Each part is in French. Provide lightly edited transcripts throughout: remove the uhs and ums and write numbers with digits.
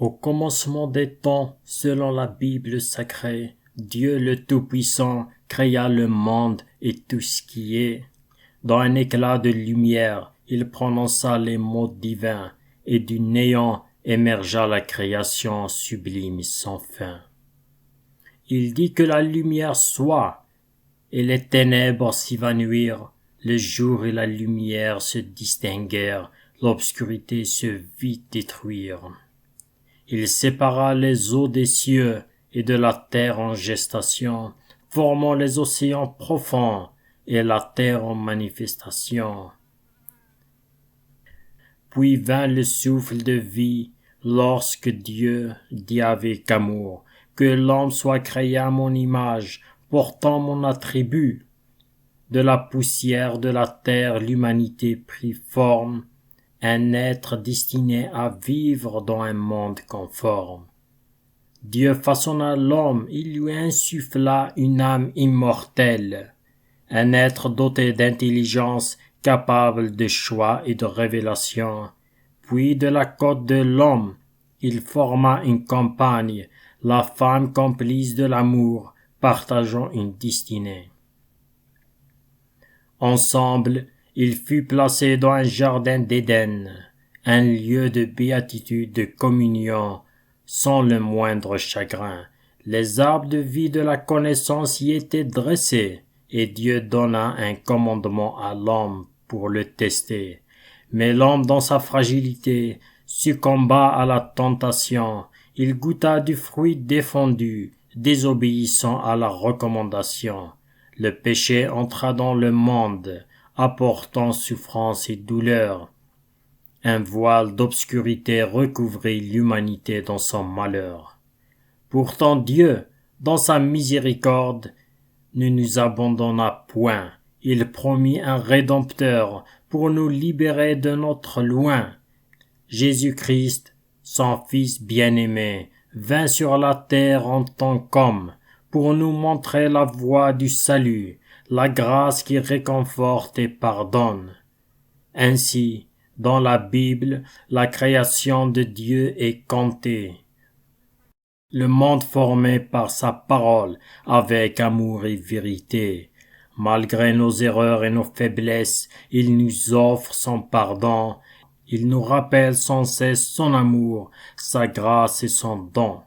Au commencement des temps, selon la Bible sacrée, Dieu le Tout-Puissant créa le monde et tout ce qui est. Dans un éclat de lumière, il prononça les mots divins, et du néant émergea la création sublime sans fin. Il dit que la lumière soit, et les ténèbres s'évanouirent, le jour et la lumière se distinguèrent, l'obscurité se vit détruire. Il sépara les eaux des cieux et de la terre en gestation, formant les océans profonds et la terre en manifestation. Puis vint le souffle de vie, lorsque Dieu dit avec amour, que l'homme soit créé à mon image, portant mon attribut. De la poussière de la terre l'humanité prit forme, un être destiné à vivre dans un monde conforme. Dieu façonna l'homme, il lui insuffla une âme immortelle, un être doté d'intelligence, capable de choix et de révélation. Puis de la côte de l'homme, il forma une compagne, la femme complice de l'amour, partageant une destinée. Ensemble, il fut placé dans un jardin d'Éden, un lieu de béatitude, de communion, sans le moindre chagrin. Les arbres de vie de la connaissance y étaient dressés, et Dieu donna un commandement à l'homme pour le tester. Mais l'homme, dans sa fragilité, succomba à la tentation. Il goûta du fruit défendu, désobéissant à la recommandation. Le péché entra dans le monde, apportant souffrance et douleur. Un voile d'obscurité recouvrit l'humanité dans son malheur. Pourtant Dieu, dans sa miséricorde, ne nous abandonna point. Il promit un Rédempteur pour nous libérer de notre loin. Jésus-Christ, son Fils bien-aimé, vint sur la terre en tant qu'homme, pour nous montrer la voie du salut, la grâce qui réconforte et pardonne. Ainsi, dans la Bible, la création de Dieu est comptée. Le monde formé par sa parole, avec amour et vérité. Malgré nos erreurs et nos faiblesses, il nous offre son pardon. Il nous rappelle sans cesse son amour, sa grâce et son don.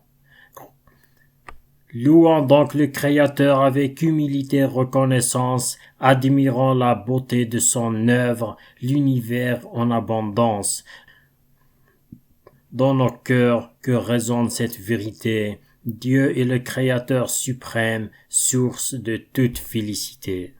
Louons donc le Créateur avec humilité et reconnaissance, admirant la beauté de son œuvre, l'univers en abondance. Dans nos cœurs que résonne cette vérité, Dieu est le Créateur suprême, source de toute félicité.